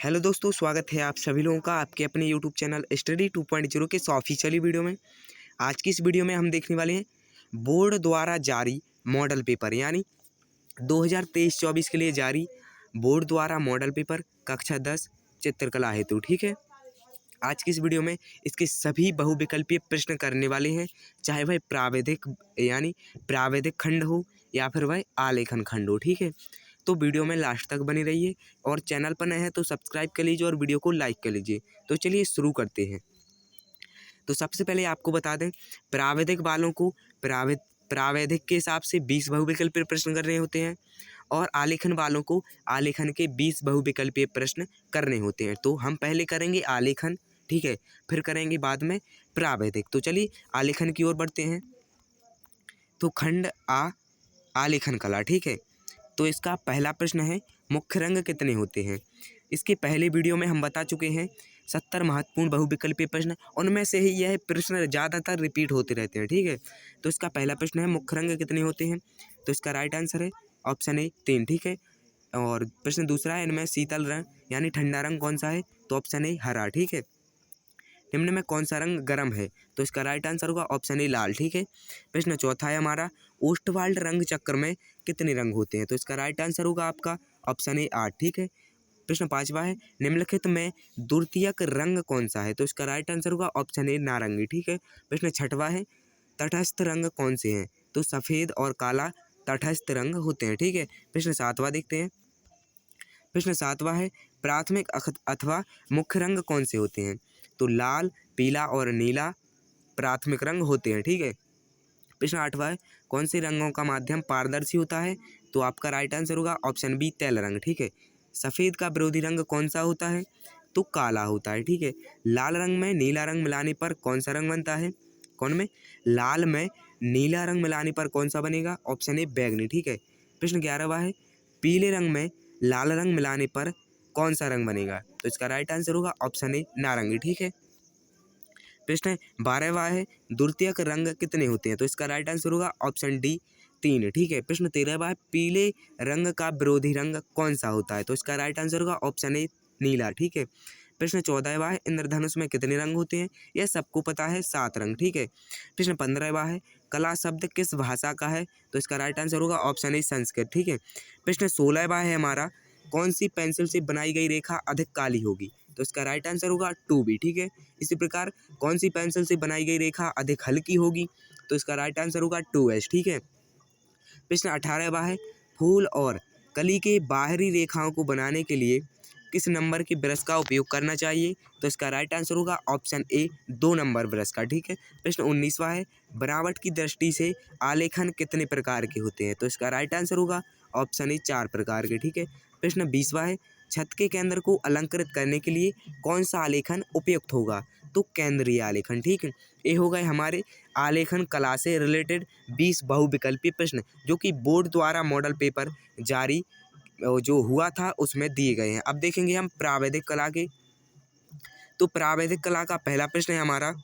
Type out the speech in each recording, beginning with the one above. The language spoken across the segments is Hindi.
हेलो दोस्तों, स्वागत है आप सभी लोगों का आपके अपने यूट्यूब चैनल स्टडी 2.0 के ऑफिशियली वीडियो में। आज की इस वीडियो में हम देखने वाले हैं बोर्ड द्वारा जारी मॉडल पेपर यानी 2023-24 के लिए जारी बोर्ड द्वारा मॉडल पेपर कक्षा 10 चित्रकला हेतु। ठीक है, आज की इस वीडियो में इसके सभी बहुविकल्पीय प्रश्न करने वाले हैं, चाहे वह प्रावैधिक खंड हो या फिर वह आलेखन खंड हो। ठीक है, तो वीडियो में लास्ट तक बनी रहिए और चैनल पर नए हैं तो सब्सक्राइब कर लीजिए और वीडियो को लाइक कर लीजिए। तो चलिए शुरू करते हैं। तो सबसे पहले आपको बता दें, प्रावैधिक वालों को प्रावैधिक के हिसाब से 20 बहुविकल्पीय प्रश्न करने होते हैं और आलेखन वालों को आलेखन के 20 बहुविकल्पीय प्रश्न करने होते हैं। तो हम पहले करेंगे आलेखन, ठीक है, फिर करेंगे बाद में प्रावैधिक। तो चलिए आलेखन की ओर बढ़ते हैं। तो खंड आलेखन कला, ठीक है। तो इसका पहला प्रश्न है, मुख्य रंग कितने होते हैं। इसके पहले वीडियो में हम बता चुके हैं 70 महत्वपूर्ण बहुविकल्पीय प्रश्न, उनमें से ही यह प्रश्न ज़्यादातर रिपीट होते रहते हैं। ठीक है, तो इसका पहला प्रश्न है मुख्य रंग कितने होते हैं। तो इसका राइट आंसर है ऑप्शन ए 3। ठीक है, और प्रश्न दूसरा है, इनमें शीतल रंग यानी ठंडा रंग कौन सा है। तो ऑप्शन ए हरा। ठीक है, निम्न में कौन सा रंग गर्म है। तो इसका राइट आंसर होगा ऑप्शन ए लाल। ठीक है, प्रश्न चौथा है हमारा, ओस्टवाल्ड रंग चक्र में कितने रंग होते हैं। तो इसका राइट आंसर होगा आपका ऑप्शन ए 8। ठीक है, प्रश्न पांचवा है, निम्नलिखित में द्वितीयक रंग कौन सा है। तो इसका राइट आंसर होगा ऑप्शन ए नारंगी। ठीक है, प्रश्न छठवा है, तटस्थ रंग कौन से हैं। तो सफ़ेद और काला तटस्थ रंग होते हैं। ठीक है, प्रश्न सातवां देखते हैं। प्रश्न सातवां है, प्राथमिक अथवा मुख्य रंग कौन से होते हैं। तो लाल, पीला और नीला प्राथमिक रंग होते हैं। ठीक है, प्रश्न आठवां है, कौन से रंगों का माध्यम पारदर्शी होता है। तो आपका राइट आंसर होगा ऑप्शन बी तैल रंग। ठीक है, सफ़ेद का विरोधी रंग कौन सा होता है। तो काला होता है। ठीक है, लाल रंग में नीला रंग मिलाने पर कौन सा रंग बनता है। कौन में लाल में नीला रंग मिलाने पर कौन सा बनेगा। ऑप्शन ए बैगनी। ठीक है, प्रश्न 11वां है, पीले रंग में लाल रंग मिलाने पर कौन सा रंग बनेगा। तो इसका राइट आंसर होगा ऑप्शन ए नारंगी। ठीक है, प्रश्न 12वां है, द्वितीयक रंग कितने होते हैं। तो इसका राइट आंसर होगा ऑप्शन डी 3। ठीक है, प्रश्न 13वां है, पीले रंग का विरोधी रंग कौन सा होता है। तो इसका राइट आंसर होगा ऑप्शन ए नीला। ठीक है, प्रश्न 14वां है, इंद्रधनुष में कितने रंग होते हैं। यह सबको पता है, 7 रंग। ठीक है, प्रश्न 15वां है, कला शब्द किस भाषा का है। तो इसका राइट आंसर होगा ऑप्शन ए संस्कृत। ठीक है, प्रश्न 16वां है हमारा, कौन सी पेंसिल से बनाई गई रेखा अधिक काली होगी। तो इसका राइट आंसर होगा 2B। ठीक है, इसी प्रकार कौन सी पेंसिल से बनाई गई रेखा अधिक हल्की होगी। तो इसका राइट आंसर होगा 2H। ठीक है, प्रश्न 18वां है, फूल और कली के बाहरी रेखाओं को बनाने के लिए किस नंबर के ब्रश का उपयोग करना चाहिए। तो इसका राइट आंसर होगा ऑप्शन ए 2 नंबर ब्रश का। ठीक है, प्रश्न 19वां है, बनावट की दृष्टि से आलेखन कितने प्रकार के होते हैं। तो इसका राइट आंसर होगा ऑप्शन ए 4 प्रकार के। ठीक है, प्रश्न 20वां है, छत के केंद्र को अलंकृत करने के लिए कौन सा आलेखन उपयुक्त होगा। तो केंद्रीय आलेखन। ठीक है, ये हो गए हमारे आलेखन कला से रिलेटेड 20 बहुविकल्पीय प्रश्न, जो कि बोर्ड द्वारा मॉडल पेपर जारी जो हुआ था उसमें दिए गए हैं। अब देखेंगे हम प्रावैधिक कला के। तो प्रावैधिक कला का पहला प्रश्न है हमारा,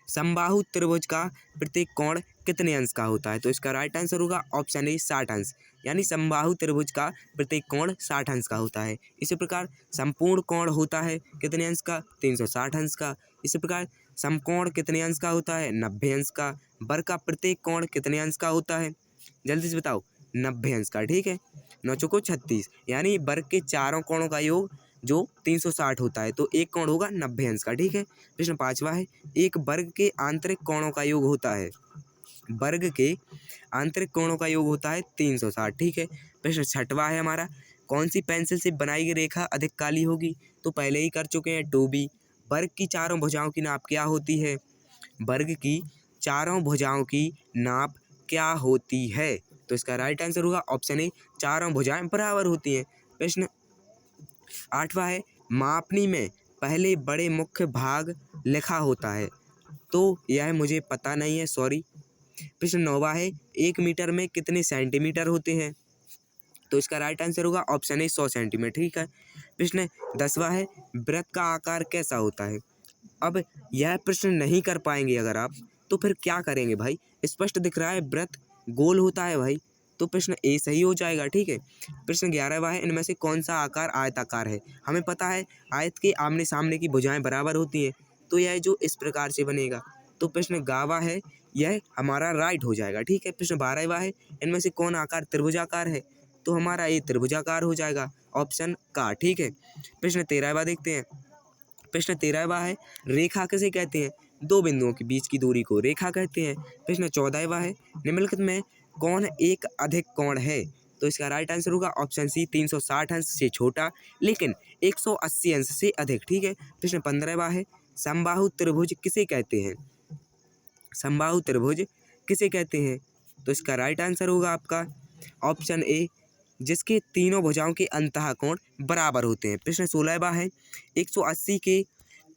समबाहु त्रिभुज का प्रत्येक कोण कितने अंश का होता है। तो इसका राइट आंसर होगा ऑप्शन ए 60 अंश, यानी समबाहु त्रिभुज का प्रत्येक कोण 60 अंश का होता है। इसी प्रकार संपूर्ण कोण होता है कितने अंश का, 360 अंश का। इसी प्रकार समकोण कितने अंश का होता है, 90 अंश का। वर्ग का प्रत्येक कोण कितने अंश का होता है, जल्दी से बताओ, 90 अंश का। ठीक है, 9 चौको 36, यानी वर्ग के चारों कोणों का योग जो 360 होता है, तो एक कोण होगा 90 अंश का। ठीक है, प्रश्न 5वां है, एक वर्ग के आंतरिक कोणों का योग होता है, वर्ग के आंतरिक कोणों का योग होता है 360। ठीक है, प्रश्न 6वां है हमारा, कौन सी पेंसिल से बनाई गई रेखा अधिक काली होगी। तो पहले ही कर चुके हैं 2B। वर्ग की चारों भुजाओं की नाप क्या होती है, वर्ग की चारों भुजाओं की नाप क्या होती है। तो इसका राइट आंसर होगा ऑप्शन ए, चारों भुजाएं बराबर होती हैं। प्रश्न 8वां है, मापनी में पहले बड़े मुख्य भाग लिखा होता है। तो यह मुझे पता नहीं है, सॉरी। प्रश्न 9वां है, 1 मीटर में कितने सेंटीमीटर होते हैं। तो इसका राइट आंसर होगा ऑप्शन ए 100 सेंटीमीटर। ठीक है, प्रश्न 10वां है, वृत्त का आकार कैसा होता है। अब यह प्रश्न नहीं कर पाएंगे अगर आप, तो फिर क्या करेंगे भाई। स्पष्ट दिख रहा है वृत्त गोल होता है भाई, तो प्रश्न ए सही हो जाएगा। ठीक है। प्रश्न 11वां है, इनमें से कौन सा आकार आयताकार है। हमें पता है आयत के आमने सामने की भुजाएं बराबर होती हैं, तो यह जो इस प्रकार से बनेगा। तो प्रश्न गावा है, यह हमारा राइट हो जाएगा। ठीक है। प्रश्न 12वां है, इनमें से कौन आकार त्रिभुजाकार है। तो हमारा ये त्रिभुजाकार हो जाएगा, ऑप्शन का। ठीक है। प्रश्न 13वां देखते हैं। प्रश्न 13वां है, रेखा किसे कहते हैं। दो बिंदुओं के बीच की दूरी को रेखा कहते हैं। प्रश्न 14वां है, निम्नलिखित में कौन एक अधिक कोण है। तो इसका राइट आंसर होगा ऑप्शन सी, 360 अंश से छोटा लेकिन 180 अंश से अधिक। ठीक है। प्रश्न 15वां है, समबाहु त्रिभुज किसे कहते हैं। समबाहु त्रिभुज किसे कहते हैं। तो इसका राइट आंसर होगा आपका ऑप्शन ए, जिसके तीनों भुजाओं के अंतः कोण बराबर होते हैं। प्रश्न 16वां है, 180 के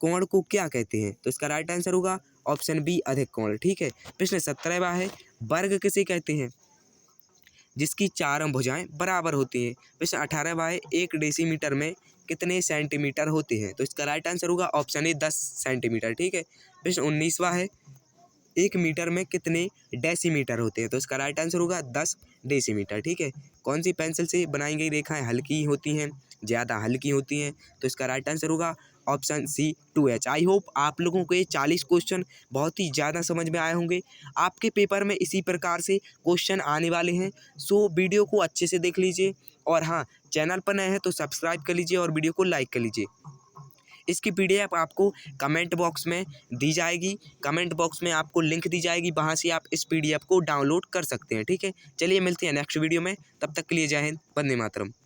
कोण को क्या कहते हैं। तो इसका राइट आंसर होगा ऑप्शन बी, अधिक कोण। ठीक है। प्रश्न 17वां है, वर्ग किसे कहते हैं, जिसकी चारों भुजाएं बराबर होती हैं। प्रश्न 18वां है, 1 डेसीमीटर में कितने सेंटीमीटर होते हैं। तो इसका राइट आंसर होगा ऑप्शन ए, 10 सेंटीमीटर। ठीक है। प्रश्न 19वां है, 1 मीटर में कितने डेसीमीटर होते हैं। तो इसका राइट आंसर होगा 10 डेसीमीटर। ठीक है। कौन सी पेंसिल से बनाई गई रेखाएं हल्की होती हैं, ज़्यादा हल्की होती हैं। तो इसका राइट आंसर होगा option C, 2H। I hope आप लोगों को ये 40 क्वेश्चन बहुत ही ज़्यादा समझ में आए होंगे। आपके पेपर में इसी प्रकार से क्वेश्चन आने वाले हैं। सो वीडियो को अच्छे से देख लीजिए और हाँ, चैनल पर नए हैं तो सब्सक्राइब कर लीजिए और वीडियो को लाइक कर लीजिए। इसकी PDF आपको कमेंट बॉक्स में दी जाएगी। कमेंट बॉक्स में आपको लिंक दी जाएगी, वहाँ से आप इस PDF को डाउनलोड कर सकते हैं। ठीक है। चलिए मिलते हैं नेक्स्ट वीडियो में, तब तक के लिए जय हिंद, वंदे मातरम।